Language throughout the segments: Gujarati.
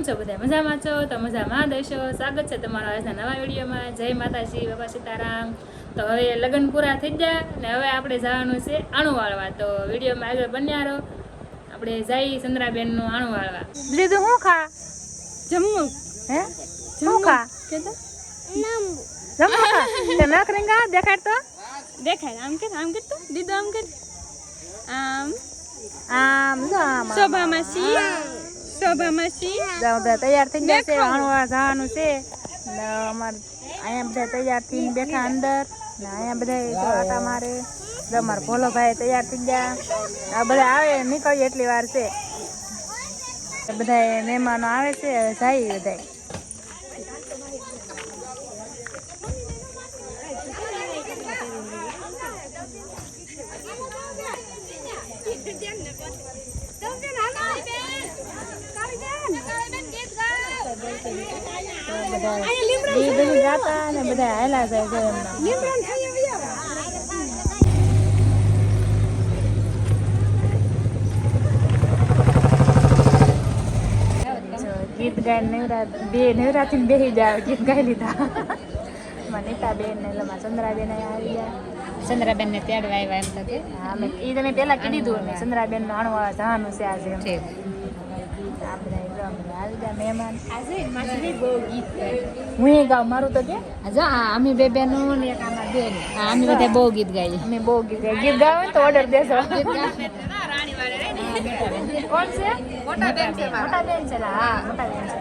છો બધા? મજામાં છો? તો મજામાં દેશો. સ્વાગત છે તમારા આજના નવા વિડીયોમાં. જય માતાજી, બાપા સીતારામ. તો હવે લગ્ન પૂરા થઈ ગયા ને હવે આપણે જવાનું છે આણું વાળવા. તો વિડીયોમાં આગળ બન્યા રહો. આપણે જઈ ચંદ્રાબેનનું આણું વાળવા. બીજું શું ખા? જમવું. હે? શું ખા? કે તો જમવું ખા. તે નખ રીંગા દેખાડ તો. દેખાડ. આમ કે તો દીદો આમ કે આમ શોભા માસી તૈયાર થઈ ગયા છે. આણવા જવાનું છે ને અમારે અહીંયા બધા તૈયાર થઈને બેઠા અંદર ને અહીંયા બધા આટા મારે. અમારા ભોલોભાઈ તૈયાર થઈ ગયા. આ બધા આવે નીકળીએ એટલી વાર છે. બધા મહેમાનો આવે છે. હવે જાય બધા. ગાતા ને બધા હાલા જાય છે એમના. ગીત ગાય નવરાત્રી બેસી જાય. ગીત ગાઈ લીધા. નીતાબેન ને ચંદ્રાબેન આવી ગયા. ચંદ્રાબેન ને તેડવા આવ્યા એમ તો કે હા મેં એ તમે પેલા કીધું હતું ને ચંદ્રાબેન નું આણવા જવાનું છે આજે. મહેમાન હું ગાઉં મારું તો કે અમે બે બેનું ને એક આમાં બેન અમે બધા બહુ ગીત ગાઈએ. અમે બહુ ગીત ગાઈએ. ગીત ગાવ તો ઓર્ડર દેશો. કોણ છે? મોટા બેન છે. મોટા બેન છે. હા મોટા બેન છે.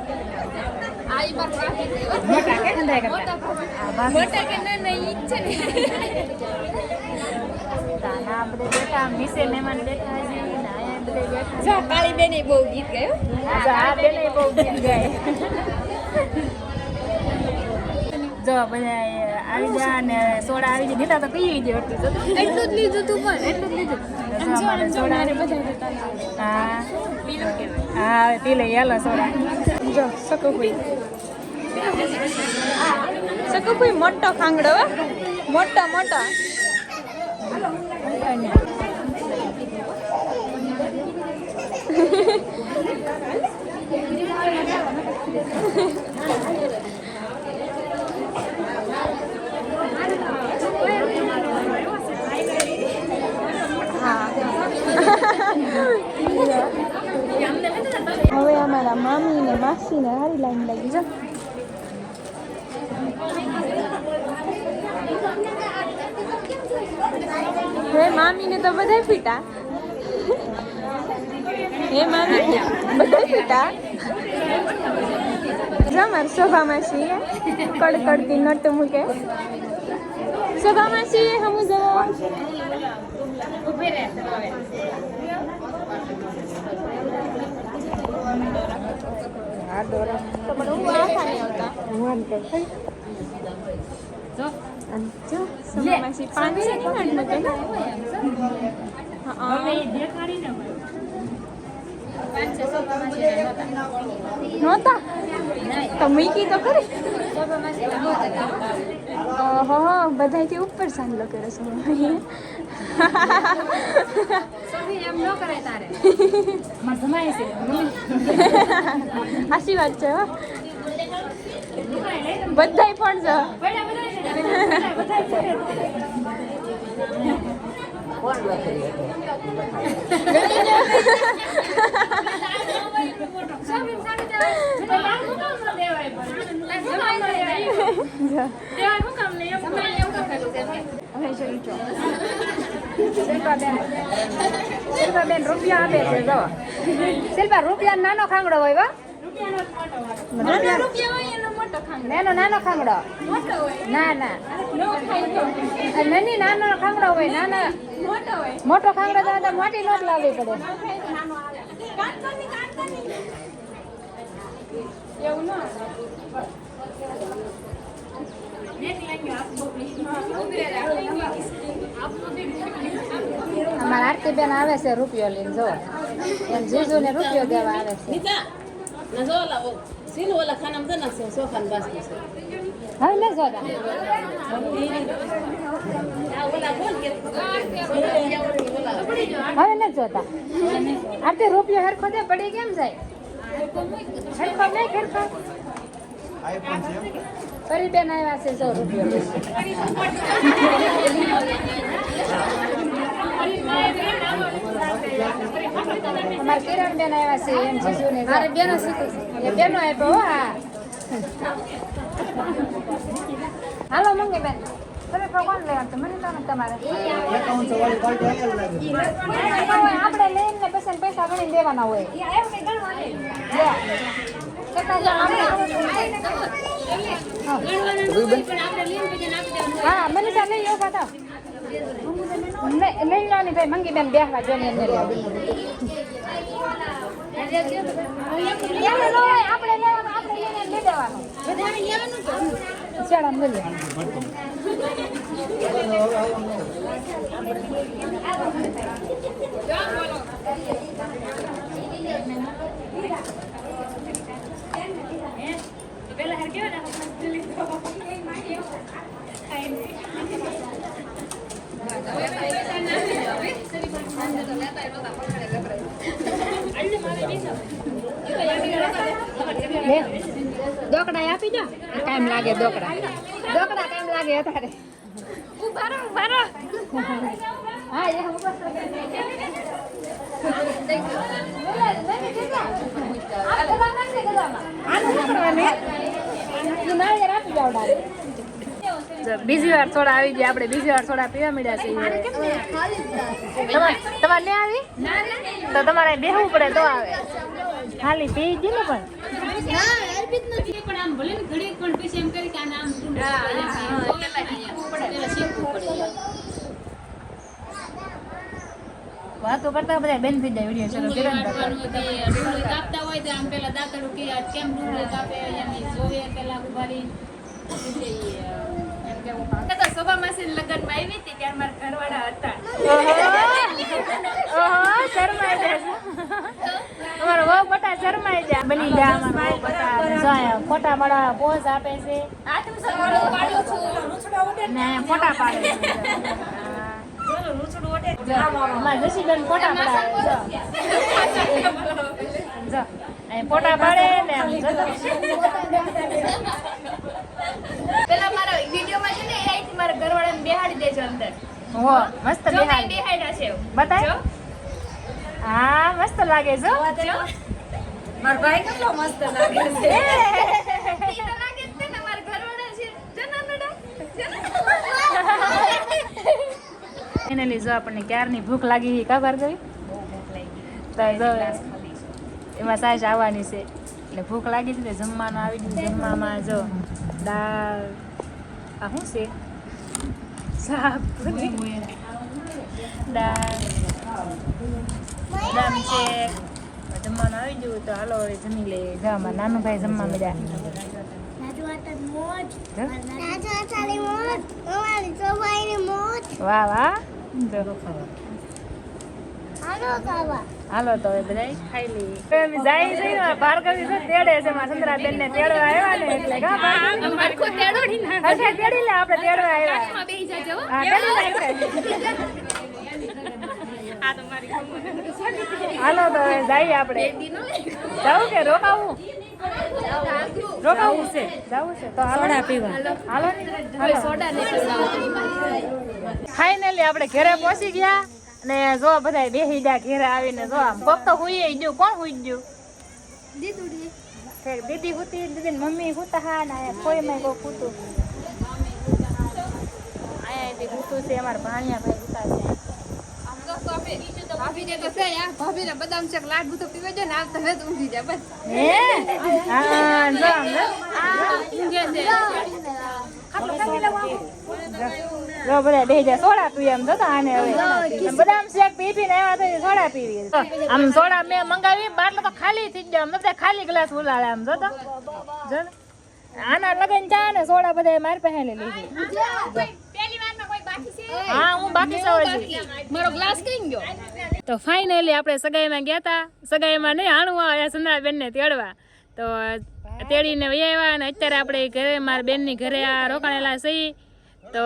કાળી બેન બહુ ગીત ગાયું. બહુ ગીત ગાય. જો બધા આવી ગયા ને સોડા આવી ગયા. નીતા તો પી ગયો એટલું જ લીધું તું પણ એટલું જ લીધું. હા હા પી લઈ હાલો સોડા. જો સકુભાઈ મોટો ખાંગડો મોટો હવે અમારા મામી ને માસી ને હારી લાઈન લાગી છે. હે મામી ને તો બધા ફીટા. હે મામી બધા ફીટા. અમાર શોભા માસી કડકડતી નટ મૂકે. શોભા માસી હમું જવા નહોતા તો મૂકી તો ખરી. ઓહો બધાથી ઉપર સાંભળો કરે છે. આશી વાત છે. બધાય પણ શિલ્પાબેન રૂપિયા આપે છે. જો શિલ્પા રૂપિયા નાનો ખાંગડો હોય. નાનો ખાંગડો ના નાની નાનો ખાંગડો હોય. નાના મોટો ખાંગડો તો મોટી નોટ લાવવી પડે. એવું ના અમારા આરતી બેન આવે છે રૂપિયો લઈને. જો એમ જીજુ ને રૂપિયો દેવા આવે છે. હવે ન જોતા હવે ન જોતા. આરતી રૂપિયો હરખો દે પડી કેમ જાય? હરખો નહીં ખરખો ફરી બેન આવ્યા છે 100 રૂપિયા અમારે કિરણ બેન આવ્યા છે એમ જીજુ ને મારે બેનો શીખું એ બેનો આપ્યો હા હાલો મંગી બેન તમે કોણ લેવાનું મને તો તમારે આપણે લઈને પછી પૈસા ગણી દેવાના હોય હા મનીષા લઈ લો પાછા લઈ લો ને ભાઈ મંગી બેન બેહવા જો ને આપણે લઈ દેવાનું ચાલ મળીએ દોકડા આપી દો ટાઈમ લાગે દોકડા ટાઈમ લાગે અત્યારે ઉભારો હા એ બીજી વાર થોડા આવી ગયા આપણે બીજી વાર થોડા પીવા મળ્યા છે તમારે ને આવી તો તમારે બેહવું પડે તો આવે ખાલી પી જ ને પણ વાતો કરતા બધા બેન થઈ જાય વિડીયો ચલો કિરણ કાપતા હોય તો આમ પેલા દાંતડું કે કેમ ડુંગળી કાપે એની જોવે પેલા ઉભારી ફોટા મારા પોઝ આપે છે ફોટા પાડે જસીબેન ફોટા પાડે ને પેલા મારા વિડિયોમાં છે ને એ આઈ મારા ઘરવાળાને બેહાડી દેજો અંદર હો મસ્ત બેહાડ્યા છે બતાય હા મસ્ત લાગે છે મારો ભાઈ કેટલો મસ્ત લાગે છે ઈ તો લાગે છે ને મારા ઘરવાળા છે જના મેડમ એને લીધો આપણને ક્યારની ભૂખ લાગી ખબર ગઈ તો એમાં સાસ આવવાની છે એટલે ભૂખ લાગી હતી જમવાનું આવી ગયું જમવામાં જો દાળ આ શું છે શાક દાળ બદામ છે જમવાનું આવી ગયું તો હાલો હવે જમી લે જવામાં નાનું ભાઈ જમવા મળ્યા વાહ વાહ હાલો તો હવે બધા ખાઈ લઈએ જાય છે ભાર્ગવી છે તેડે છે મારા ચંદ્રાબેન ને તેડવા આવ્યા ને એટલે તેડી લે આપણે તેડવા આવ્યા હાલો તો હવે જઈએ આપણે જાવું કે રોકાવું છે જાવું છે તો સોડા પીવા હાલો સોડા ફાઇનલી આપણે ઘરે પહોંચી ગયા ને જો બધા બેસી ગયા ઘેરે આવીને જો આમ પગ તો હુઈ ગયું કોણ હુઈ ગયું દીદી હુતી દીદી મમ્મી હુતા હા ને કોઈ માં કોઈ હુતું અહીંયા હુતું છે અમારા ભાણિયા ભાઈ હુતા છે ભાભીને બદામ શેક લાડુ તો પીવે છે ને આમ તમે તો ઊંઘી જાય બસ હે હા જો બધા બે જાય સોડા પીવે એમ જોતા આને હવે બદામ શેક પી પીને આવ્યા તો સોડા પીવી આમ સોડા મેં મંગાવી બાટલો તો ખાલી થઈ ગયો આમ બધા ખાલી ગ્લાસ ઉલાડે આમ જોતા જો આના લગન ચા ને સોડા બધા મારી પાસે લીધી હા હું બાકી સૌ મારો ગ્લાસ કઈ ગયો તો ફાઇનલી આપણે સગાઈમાં ગયા હતા સગાઈમાં નહીં હાણવા આવ્યા ચંદ્રાબેન ને તેડવા તો તેડીને વહી આવ્યા અને અત્યારે આપણે ઘરે મારા બેનની ઘરે આ રોકાણેલા સહી તો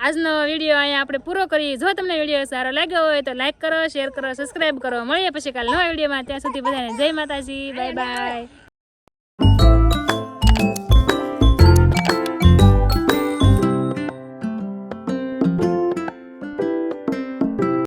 આજનો વિડીયો અહીંયા આપણે પૂરો કરીએ. જો તમને વિડીયો સારો લાગ્યો હોય તો લાઈક કરો, શેર કરો, સબસ્ક્રાઈબ કરો. મળીએ પછી કાલે નવા વિડીયોમાં. ત્યાં સુધી બધાને જય માતાજી, બાય બાય.